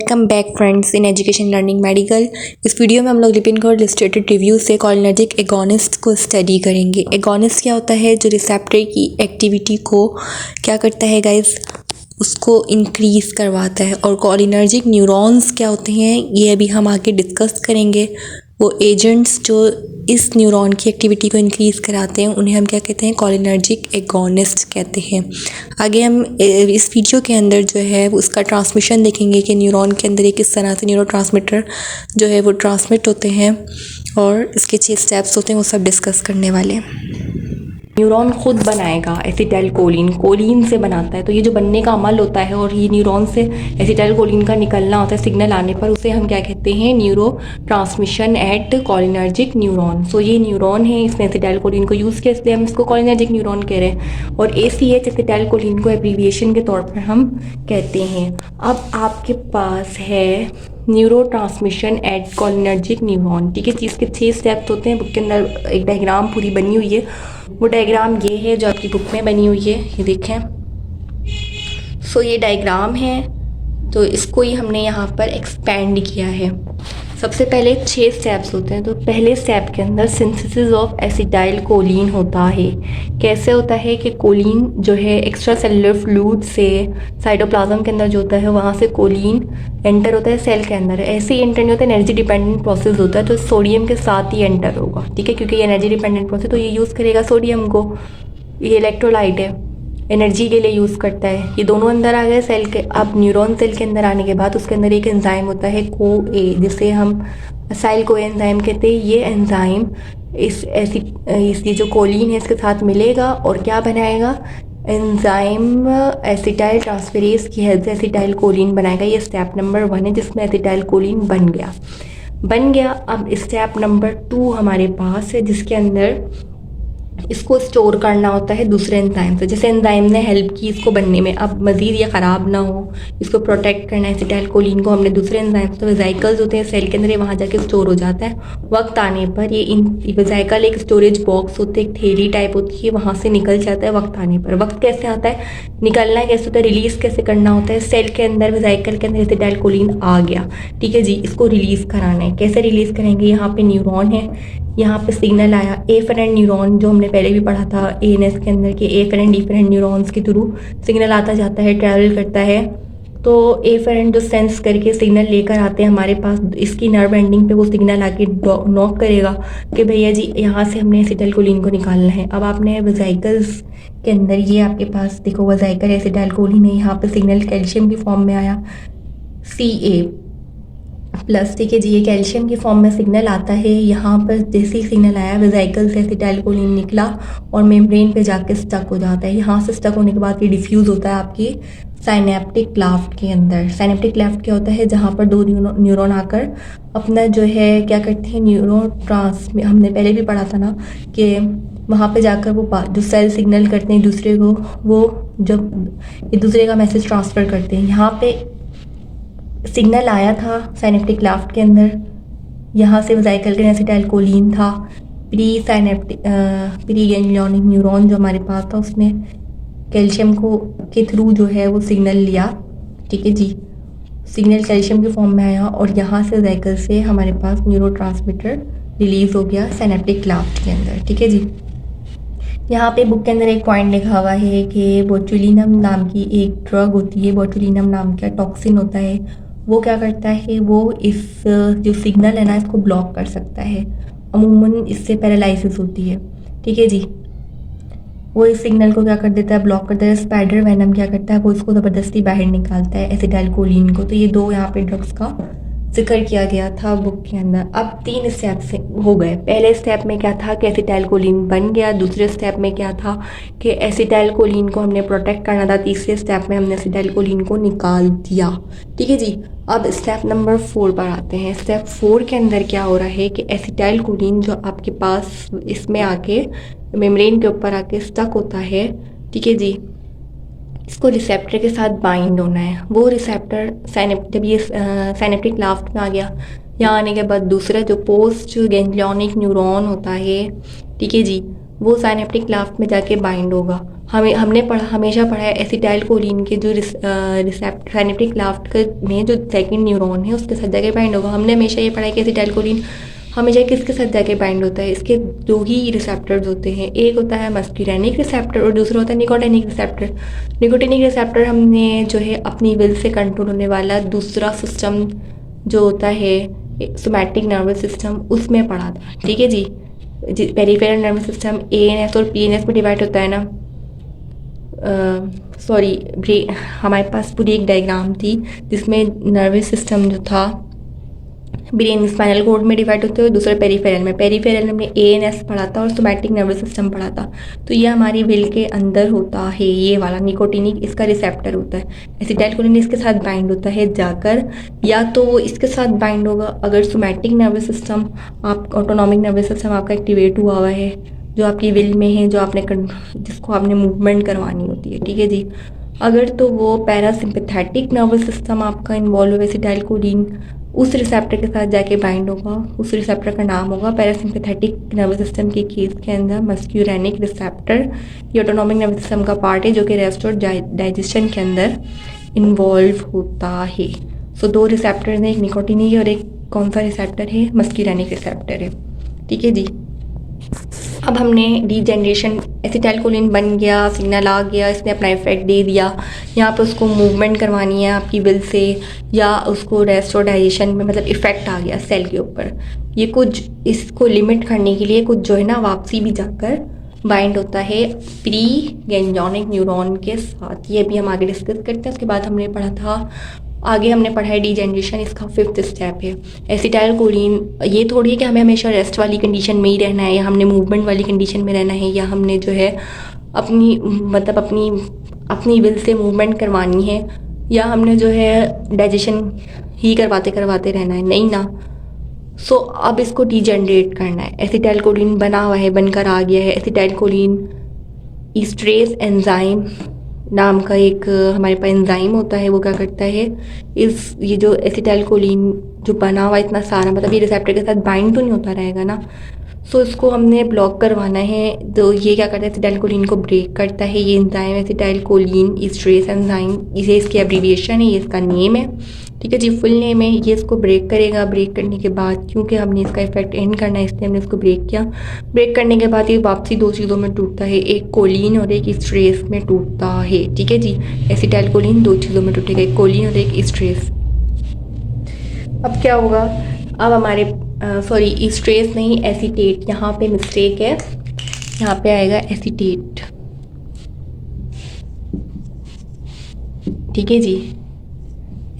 Welcome back friends in education learning medical. इस video में हम लोग लिपिन को इलस्ट्रेटेड रिव्यू से कोलिनर्जिक एगोनिस्ट को स्टडी करेंगे। एगोनिस्ट क्या होता है? जो रिसेप्टर की एक्टिविटी को क्या करता है गाइस, उसको इंक्रीज़ करवाता है। और कोलिनर्जिक न्यूरॉन्स क्या होते हैं ये अभी हम आगे डिस्कस करेंगे। वो एजेंट्स जो इस न्यूरॉन की एक्टिविटी को इंक्रीज़ कराते हैं उन्हें हम क्या कहते हैं? कोलिनर्जिक एगोनिस्ट कहते हैं। आगे हम इस वीडियो के अंदर जो है वो उसका ट्रांसमिशन देखेंगे कि न्यूरॉन के अंदर ये किस तरह से न्यूरोट्रांसमीटर जो है वो ट्रांसमिट होते हैं और इसके 6 स्टेप्स होते हैं, वो सब डिस्कस करने वाले हैं। न्यूरॉन खुद बनाएगा एसिटाइलकोलिन, कोलिन से बनाता है। तो ये जो बनने का अमल होता है और ये न्यूरॉन से एसिटाइलकोलिन का निकलना होता है सिग्नल आने पर, उसे हम क्या कहते हैं? Neuro transmission at cholinergic neuron. So ये न्यूरॉन है, इसने एसिटाइलकोलिन को यूज़ किया, इसलिए हम इसको कोलिनर्जिक न्यूरॉन कह रहे हैं। और ACH एसिटाइलकोलिन को एब्रीविएशन के तौर पर हम कहते हैं। अब आपके पास है neuro transmission at cholinergic neuron, ठीक है। इसके 6 स्टेप्स होते हैं। बुक के अंदर एक डायग्राम पूरी बनी हुई है, वो डायग्राम ये है जो आपकी बुक में बनी हुई है, ये देखें। सो ये डायग्राम है, तो इसको ही हमने यहाँ पर एक्सपेंड किया है। सबसे पहले 6 स्टेप्स होते हैं। तो पहले स्टेप के अंदर सिंथेसिस ऑफ एसिटाइल कोलिन होता है। कैसे होता है कि कोलिन जो है एक्स्ट्रा सेलुलर फ्लूइड से साइटोप्लाज्म के अंदर जो होता है वहाँ से कोलिन एंटर होता है सेल के अंदर। ऐसे ही एंटर नहीं होता, एनर्जी डिपेंडेंट प्रोसेस होता है, तो सोडियम के साथ ही एंटर होगा, ठीक है। क्योंकि ये एनर्जी डिपेंडेंट प्रोसेस, तो ये यूज़ करेगा सोडियम को। ये इलेक्ट्रोलाइट है, एनर्जी के लिए यूज़ करता है। ये दोनों अंदर आ गए सेल के। अब न्यूरॉन सेल के अंदर आने के बाद उसके अंदर एक एंजाइम होता है CoA, जिसे हम असाइल CoA एंजाइम कहते हैं। ये एंजाइम इस ये जो कोलिन है इसके साथ मिलेगा और क्या बनाएगा? एंजाइम एसिटाइल ट्रांसफेरेज की हेल्प से एसिटाइल कोलिन बनाएगा। ये स्टेप नंबर 1 है जिसमें एसिटाइल कोलिन बन गया। अब स्टेप नंबर 2 हमारे पास है, जिसके अंदर इसको स्टोर करना होता है दूसरे एंजाइम से। जैसे एंजाइम ने हेल्प की इसको बनने में, अब मज़ीद ये ख़राब ना हो, इसको प्रोटेक्ट करना है। एसिटाइलकोलिन को हमने दूसरे एंजाइम से, वेजाइकल्स होते हैं सेल के अंदर, ये वहाँ जाके स्टोर हो जाता है। वक्त आने पर ये इन वेजाइकल एक स्टोरेज बॉक्स होते हैं, एक थैली टाइप होती है, वहाँ से निकल जाता है वक्त आने पर। वक्त कैसे आता है, निकलना कैसे होता है, रिलीज़ कैसे करना होता है? सेल के अंदर वेजाइकल के अंदर एसिटाइलकोलिन आ गया, ठीक है जी। इसको रिलीज़ कराना है। कैसे रिलीज़ करेंगे? यहाँ पे न्यूरॉन है, यहाँ पे सिग्नल आया एफरेंट न्यूरॉन, जो हमने पहले भी पढ़ा था ANS के अंदर कि एफरेंट डिफरेंट न्यूरॉन्स के थ्रू सिग्नल आता जाता है, ट्रैवल करता है। तो एफरेंट जो सेंस करके सिग्नल लेकर आते हैं हमारे पास, इसकी नर्व एंडिंग पे वो सिग्नल आके नॉक करेगा कि भैया जी यहाँ से हमने एसिटाइलकोलिन को निकालना है। अब आपने वेजाइकल्स के अंदर ये आपके पास देखो वेजाइकल एसिटाइलकोलिन है, यहाँ पे सिग्नल कैल्शियम की फॉर्म में आया Ca+, ठीक है जी। ये कैल्शियम की फॉर्म में सिग्नल आता है। यहाँ पर जैसे ही सिग्नल आया वेजाइकल से एसिटाइलकोलिन निकला और मेम्ब्रेन पे जाके स्टक हो जाता है। यहाँ से स्टक होने के बाद ये डिफ्यूज़ होता है आपकी साइनेप्टिक क्लाफ्ट के अंदर। साइनेप्टिक क्लाफ्ट क्या होता है? जहाँ पर 2 न्यूरॉन आकर अपना जो है क्या करते हैं, हमने पहले भी पढ़ा था ना कि वहाँ पे जाकर वो जो सेल सिग्नल करते हैं दूसरे को, वो जब एक दूसरे का मैसेज ट्रांसफ़र करते हैं। यहाँ पे सिग्नल आया था साइनेप्टिक क्लाफ्ट के अंदर, यहाँ से वेजाइकल के एसिटाइलकोलिन था। प्री गैंग्लियोनिक न्यूरॉन जो हमारे पास था, उसने कैल्शियम को के थ्रू जो है वो सिग्नल लिया, ठीक है जी। सिग्नल कैल्शियम की फॉर्म में आया और यहाँ से वेजाइकल से हमारे पास न्यूरोट्रांसमीटर रिलीज़ हो गया साइनेप्टिक क्लाफ्ट के अंदर, ठीक है जी। यहाँ पे बुक के अंदर एक पॉइंट लिखा हुआ है कि बोटुलिनम नाम की एक ड्रग होती है। बोटुलिनम नाम का टॉक्सिन होता है, वो क्या करता है, वो इस जो सिग्नल है ना इसको ब्लॉक कर सकता है। अमूमन इससे पैरालिसिस होती है, ठीक है जी। वो इस सिग्नल को क्या कर देता है, ब्लॉक कर देता है। स्पाइडर वेनम क्या करता है, वो इसको ज़बरदस्ती बाहर निकालता है एसिटाइलकोलिन को। तो ये 2 यहाँ पे ड्रग्स का जिक्र किया गया था बुक के अंदर। अब 3 स्टेप से हो गए। पहले स्टेप में क्या था कि एसिटाइलकोलिन बन गया। दूसरे स्टेप में क्या था कि एसिटाइलकोलिन को हमने प्रोटेक्ट करना था। तीसरे स्टेप में हमने एसिटाइलकोलिन को निकाल दिया, ठीक है जी। अब स्टेप नंबर 4 पर आते हैं। स्टेप 4 के अंदर क्या हो रहा है कि एसिटाइलकोलिन जो आपके पास इसमें आके मेम्ब्रेन के ऊपर आके स्टक होता है, ठीक है जी, इसको रिसेप्टर के साथ बाइंड होना है। वो रिसेप्टर जब ये साइनेप्टिक क्लाफ्ट में आ गया, यहाँ आने के बाद दूसरा जो पोस्ट गैंग्लियोनिक न्यूरॉन होता है, ठीक है जी, वो साइनेप्टिक क्लाफ्ट में जाके बाइंड होगा। हमने हमेशा पढ़ा है एसिटाइल कोलिन के जो सिनेप्टिक लाफ्ट में जो सेकंड न्यूरॉन है उसके साथ जाके बाइंड होगा। हमने हमेशा ये पढ़ा है कि एसिटाइल कोलिन हमेशा किसके साथ जाके बाइंड होता है, इसके दो ही रिसेप्टर्स होते हैं, एक होता है मस्क्यूरेनिक रिसेप्टर और दूसरा होता है निकोटिनिक रिसेप्टर। निकोटिनिक रिसेप्टर हमने जो है अपनी विल से कंट्रोल होने वाला दूसरा सिस्टम जो होता है सोमैटिक नर्वस सिस्टम, उसमें पढ़ा था। ठीक है जी, पेरिफेरल नर्वस सिस्टम ANS और PNS में डिवाइड होता है ना। हमारे पास पूरी एक डायग्राम थी जिसमें नर्वस सिस्टम जो था ब्रेन स्पाइनल कॉर्ड में डिवाइड होते हुए दूसरे पेरिफेरल में। पेरिफेरल में ANS पढ़ा था और सोमैटिक नर्वस सिस्टम पढ़ा था। तो ये हमारी विल के अंदर होता है, ये वाला निकोटिनिक इसका रिसेप्टर होता है। एसिटाइलकोलिन इसके साथ बाइंड होता है जाकर, या तो वो इसके साथ बाइंड होगा अगर somatic nervous system autonomic nervous system आपका एक्टिवेट हुआ है, जो आपकी विल में है, जो जिसको आपने मूवमेंट करवानी होती है। ठीक है जी, अगर तो वो पैरासिम्पैथेटिक नर्वस सिस्टम आपका इन्वॉल्व है, एसिटाइलकोलिन उस रिसेप्टर के साथ जाके बाइंड होगा। उस रिसेप्टर का नाम होगा पैरासिम्पैथेटिक नर्वस सिस्टम के केस के अंदर मस्क्यूरेनिक रिसेप्टर। ये ऑटोनॉमिक नर्वस सिस्टम का पार्ट है जो कि रेस्ट और डाइजेशन के अंदर इन्वॉल्व होता है। सो दो रिसेप्टर्स हैं, एक निकोटिनिक है और एक कौन सा रिसेप्टर है, मस्क्यूरेनिक रिसेप्टर है। ठीक है जी, अब हमने डीजेनरेशन एसिटाइलकोलिन बन गया, सिग्नल आ गया, इसने अपना इफेक्ट दे दिया। यहाँ पे उसको मूवमेंट करवानी है आपकी विल से, या उसको रेस्ट और डाइजेशन में मतलब इफेक्ट आ गया सेल के ऊपर। ये कुछ इसको लिमिट करने के लिए कुछ जो है ना वापसी भी जाकर बाइंड होता है प्री गैंग्लियोनिक न्यूरॉन के साथ। ये भी हम आगे डिस्कस करते हैं। उसके बाद हमने पढ़ा था, आगे हमने पढ़ा है डीजेनरेशन, इसका 5th स्टेप है एसिटाइलकोलिन। ये थोड़ी है कि हमें हमेशा रेस्ट वाली कंडीशन में ही रहना है, या हमने मूवमेंट वाली कंडीशन में रहना है, या हमने जो है अपनी विल से मूवमेंट करवानी है, या हमने जो है डाइजेशन ही करवाते रहना है, नहीं ना। सो अब इसको डीजेनरेट करना है। एसिटाइलकोलिन बना हुआ है, बनकर आ गया है। एसिटाइलकोलिन ईस्ट्रेस एंजाइम नाम का एक हमारे पास एंजाइम होता है, वो क्या करता है, ये जो एसिटाइलकोलिन जो बना हुआ इतना सारा, मतलब ये रिसेप्टर के साथ बाइंड तो नहीं होता रहेगा ना। सो इसको हमने ब्लॉक करवाना है। तो ये क्या करता है, एसिटाइलकोलिन को ब्रेक करता है ये एंजाइम, एसिटाइलकोलिन ईस्ट्रेस एंजाइम, इसे इसकी एब्रीविएशन है, ये इसका नेम है। ठीक है जी, फुल नेम है। ये इसको ब्रेक करेगा। ब्रेक करने के बाद क्योंकि हमने इसका इफेक्ट एंड करना है इसलिए हमने इसको ब्रेक किया। ब्रेक करने के बाद ये वापसी दो चीज़ों में टूटता है, एक कोलिन और एक ईस्ट्रेस में टूटता है। ठीक है जी, एसिटाइलकोलिन दो चीज़ों में टूटेगा, एक कोलिन और एक ईस्ट्रेस। अब क्या होगा, अब हमारे ईस्ट्रेस नहीं एसीटेट, यहाँ पे मिस्टेक है, यहाँ पे आएगा एसीटेट। ठीक है जी,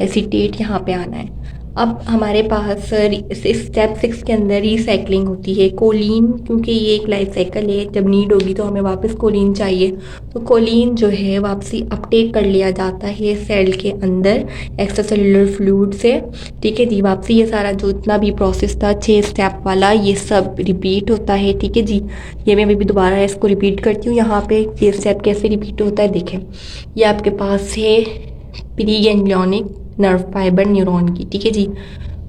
एसीटेट यहाँ पे आना है। अब हमारे पास स्टेप 6 के अंदर रिसाइकलिंग होती है। कोलिन, क्योंकि ये एक लाइफ साइकिल है, जब नीड होगी तो हमें वापस कोलिन चाहिए, तो कोलिन जो है वापसी अपटेक कर लिया जाता है सेल के अंदर एक्स्ट्रा सेलुलर फ्लूइड से। ठीक है जी, वापसी ये सारा जो इतना भी प्रोसेस था 6 स्टेप वाला, ये सब रिपीट होता है। ठीक है जी, ये मैं अभी दोबारा इसको रिपीट करती हूँ। यहाँ पे ये स्टेप कैसे रिपीट होता है देखें। ये आपके पास है pre ganglionic nerve fibre neuron की। ठीक है जी,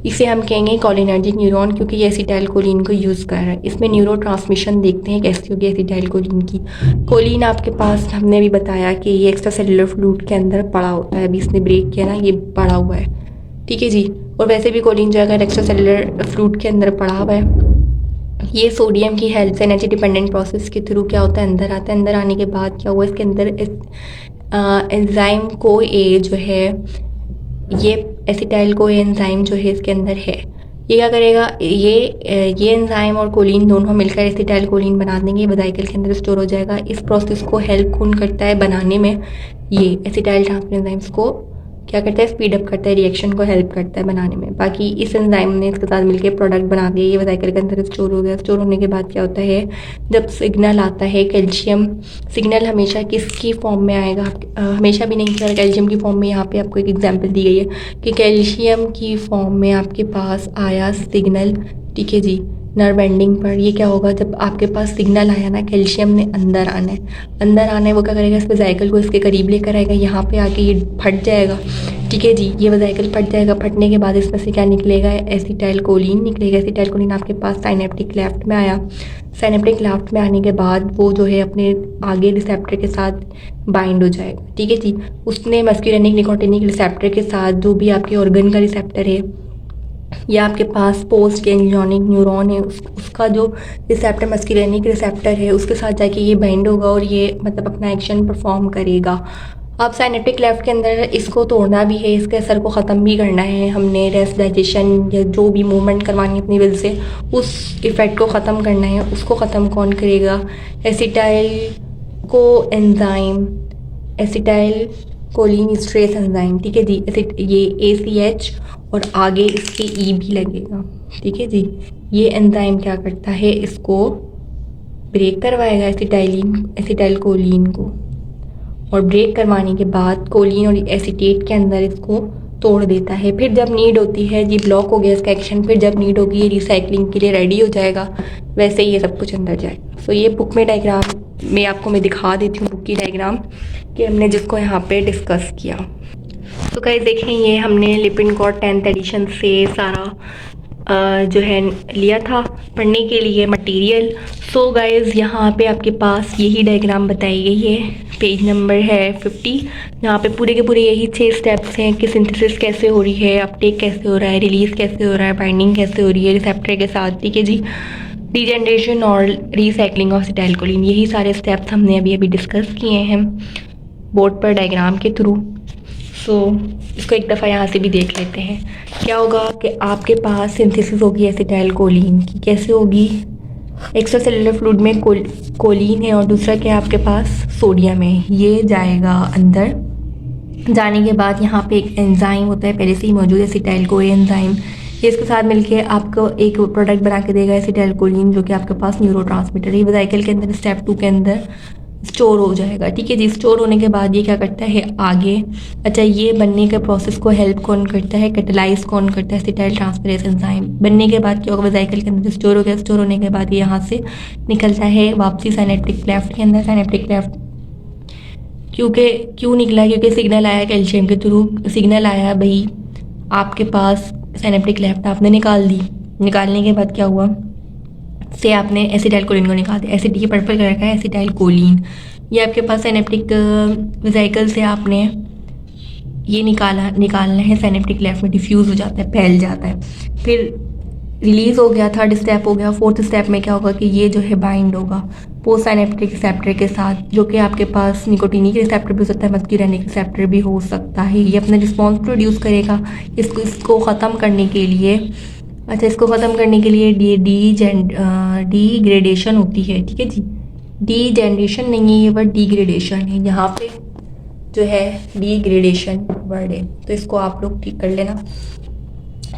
इसे हम कहेंगे कोलिनर्जिक न्यूरॉन, क्योंकि ये एसिटाइलकोलिन को यूज़ कर रहा है। इसमें न्यूरो ट्रांसमिशन देखते हैं कैसी होगी एसिटाइलकोलिन की। कोलिन आपके पास हमने भी बताया कि ये एक्स्ट्रा सेलुलर फ्लूइड के अंदर पड़ा होता है, अभी इसने ब्रेक किया ना, ये पड़ा हुआ है। ठीक है जी, और वैसे भी कोलिन जो अगर एक्स्ट्रा सेलुलर फ्लूइड के अंदर पड़ा हुआ है, ये सोडियम की हेल्प से एनर्जी डिपेंडेंट प्रोसेस के थ्रू क्या होता है, अंदर आता है। अंदर आने के बाद क्या हुआ, इसके अंदर एंजाइम को ए जो है, ये एसिटाइल को एंजाइम जो है इसके अंदर है, ये क्या करेगा, ये एंजाइम और कोलिन दोनों मिलकर एसिटाइल कोलिन बना देंगे, ये वेसिकल के अंदर स्टोर हो जाएगा। इस प्रोसेस को हेल्प कौन करता है बनाने में, ये एसिटाइल ट्रांसफर एंजाइम्स को क्या करता है, स्पीड अप करता है, रिएक्शन को हेल्प करता है बनाने में। बाकी इस एंजाइम ने इसके साथ मिलकर प्रोडक्ट बना दिया, ये वेसिकल के अंदर स्टोर हो गया। स्टोर होने के बाद क्या होता है, जब सिग्नल आता है कैल्शियम सिग्नल, हमेशा किसकी फॉर्म में आएगा, हमेशा भी नहीं, कैल्शियम की फॉर्म में। यहाँ पे आपको एक एग्जांपल दी गई है कि कैल्शियम की फॉर्म में आपके पास आया सिग्नल। ठीक है जी, नर्व एंडिंग पर ये क्या होगा, जब आपके पास सिग्नल आया ना, कैल्शियम ने अंदर आना है, वो क्या करेगा, इस वेसिकल को इसके करीब लेकर आएगा, यहाँ पे आके ये फट जाएगा। ठीक है जी। ये वेसिकल फट जाएगा, फटने के बाद इसमें से क्या निकलेगा, एसिटाइल कोलिन निकलेगा। एसिटाइल कोलिन आपके पास साइनेप्टिक क्लेफ्ट में आया। साइनेप्टिक क्लेफ्ट में आने के बाद वो जो है अपने आगे रिसेप्टर के साथ बाइंड हो जाएगा। ठीक है जी। उसने मस्क्यूरेनिक निकोटिनिक रिसेप्टर के साथ जो भी आपके ऑर्गन का रिसेप्टर है या आपके पास पोस्ट गैंग्लियोनिक न्यूरॉन है उसका जो रिसेप्टर मस्क्यूरेनिक रिसेप्टर है उसके साथ जाके ये बाइंड होगा और ये मतलब अपना एक्शन परफॉर्म करेगा। अब साइनेप्टिक क्लेफ्ट के अंदर इसको तोड़ना भी है, इसके असर को ख़त्म भी करना है हमने, रेस्ट डाइजेशन या जो भी मूवमेंट करवानी है अपनी विल से उस इफ़ेक्ट को ख़त्म करना है। उसको ख़त्म कौन करेगा, acetyl co enzyme, acetyl choline stress enzyme. ठीक है जी। ये ACH और आगे इसके E भी लगेगा। ठीक है जी। ये एंजाइम क्या करता है, इसको ब्रेक करवाएगा एसिटाइल कोलिन को, और ब्रेक करवाने के बाद कोलिन और एसीटेट के अंदर इसको तोड़ देता है। फिर जब नीड होती है, ये ब्लॉक हो गया इसका एक्शन, फिर जब नीड होगी ये रिसाइकलिंग के लिए रेडी हो जाएगा, वैसे ही ये सब कुछ अंदर जाएगा। सो ये बुक में डायग्राम में आपको मैं दिखा देती हूँ, बुक की डायग्राम कि हमने जिसको यहाँ पे डिस्कस किया। तो गाइस देखें, ये हमने लिपिनकॉर्ड 10th एडिशन से सारा जो है लिया था पढ़ने के लिए मटेरियल। सो गाइस यहाँ पे आपके पास यही डायग्राम बताई गई है, पेज नंबर है 50। यहाँ पे पूरे के पूरे यही 6 स्टेप्स हैं कि सिंथेसिस कैसे हो रही है, अपटेक कैसे हो रहा है, रिलीज़ कैसे हो रहा है, बाइंडिंग कैसे हो रही है रिसेप्टर के साथ। ठीक है जी। डीजनरेशन और रीसाइक्लिंग ऑफ एसिटाइल कोलिन, यही सारे स्टेप्स हमने अभी डिस्कस किए हैं बोर्ड पर डायग्राम के थ्रू। सो इसको एक दफ़ा यहाँ से भी देख लेते हैं। क्या होगा कि आपके पास सिंथेसिस होगी एसिटाइल कोलिन की। कैसे होगी, एक्स्ट्रा सेलुलर फ्लूइड में कोलिन है और दूसरा क्या आपके पास सोडियम है। ये जाएगा अंदर, जाने के बाद यहाँ पे एक एंजाइम होता है पहले से ही मौजूद एसिटाइल को एंजाइम, ये इसके साथ मिलके आपको एक प्रोडक्ट बना के देगा एसिटाइल कोलिन, जो कि आपके पास न्यूरोट्रांसमीटर है। ये वेसिकल के अंदर स्टेप 2 के अंदर स्टोर हो जाएगा। ठीक है जी। स्टोर होने के बाद ये क्या करता है आगे, अच्छा ये बनने के प्रोसेस को हेल्प कौन करता है, कैटेलाइज कौन करता है, एसिटाइल ट्रांसफेरेज एंजाइम। बनने के बाद क्या होगा, वेसिकल के अंदर स्टोर हो गया, स्टोर होने के बाद ये यहाँ से निकलता है वापसी साइनेप्टिक क्लेफ्ट के अंदर। साइनेप्टिक क्लेफ्ट क्यों निकला, क्योंकि सिग्नल आया कैल्शियम के थ्रू, सिग्नल आया भाई आपके पास साइनेप्टिक क्लेफ्ट आपने निकाल दी। निकालने के बाद क्या हुआ, से आपने एसिटाइल कोलिन को निकाल दिया। एसिड ये पर्पल कलर का है एसिटाइल कोलिन, ये आपके पास साइनेप्टिक वेसिकल से आपने ये निकालना है, साइनेप्टिक क्लेफ्ट में डिफ्यूज़ हो जाता है, फैल जाता है। फिर रिलीज़ हो गया, 3rd स्टेप हो गया। 4th स्टेप में क्या होगा कि ये जो है बाइंड होगा पोस्ट साइनेप्टिक रिसेप्टर के साथ, जो कि आपके पास निकोटिनिक रिसेप्टर भी हो सकता है, मस्क्यूरेनिक रिसेप्टर भी हो सकता है। ये अपना रिस्पॉन्स प्रोड्यूस करेगा इसको ख़त्म करने के लिए। अच्छा, इसको ख़त्म करने के लिए डीग्रेडेशन होती है। ठीक है जी। डीजेनरेशन नहीं है ये वर्ड, डीग्रेडेशन है। यहाँ पे जो है डीग्रेडेशन वर्ड है, तो इसको आप लोग ठीक कर लेना।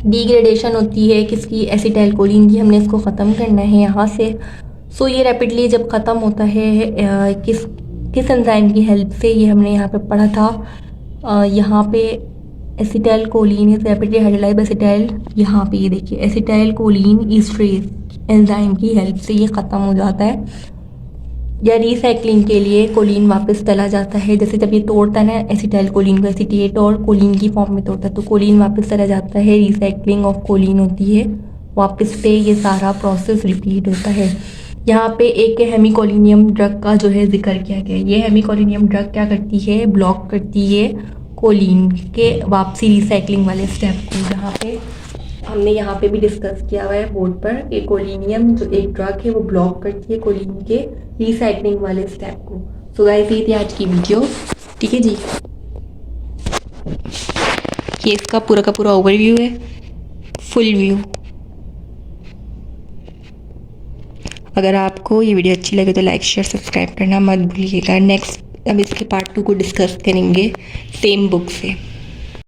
डीग्रेडेशन होती है किसकी, एसिटाइल कोलिन की। हमने इसको ख़त्म करना है यहाँ से। सो ये रैपिडली जब ख़त्म होता है किस एंजाइम की हेल्प से, ये हमने यहाँ पे पढ़ा था। यहाँ पे acetyl choline is rapidly hydrolysed bye acetyl, यहाँ पे ये देखिए एसिटाइल कोलिन ईस्ट्रेज एंजाइम की हेल्प से ये ख़त्म हो जाता है। या रिसाइकलिंग के लिए कोलिन वापस चला जाता है, जैसे जब ये तोड़ता है ना एसिटाइल कोलिन को, एसिटेट और कोलिन की फॉर्म में तोड़ता है तो कोलिन वापस चला जाता है, रिसाइकलिंग ऑफ कोलिन होती है वापस से, ये सारा प्रोसेस रिपीट होता है। यहाँ पे एक हेमिकोलिनियम ड्रग का जो है जिक्र किया गया है। ये हेमिकोलिनियम ड्रग क्या करती है, ब्लॉक करती है कोलिन के वापसी रिसाइकलिंग वाले स्टेप को। जहाँ पे हमने यहाँ पे भी डिस्कस किया हुआ है बोर्ड पर कि कोलिनियम जो एक ड्रग है वो ब्लॉक करती है कोलिन के रिसाइकलिंग वाले स्टेप को। सो गाइस ये थी आज की वीडियो। ठीक है जी। ये इसका पूरा का पूरा ओवरव्यू है, फुल व्यू। अगर आपको ये वीडियो अच्छी लगे तो लाइक शेयर सब्सक्राइब करना मत भूलिएगा। नेक्स्ट अब इसके पार्ट 2 को डिस्कस करेंगे सेम बुक से।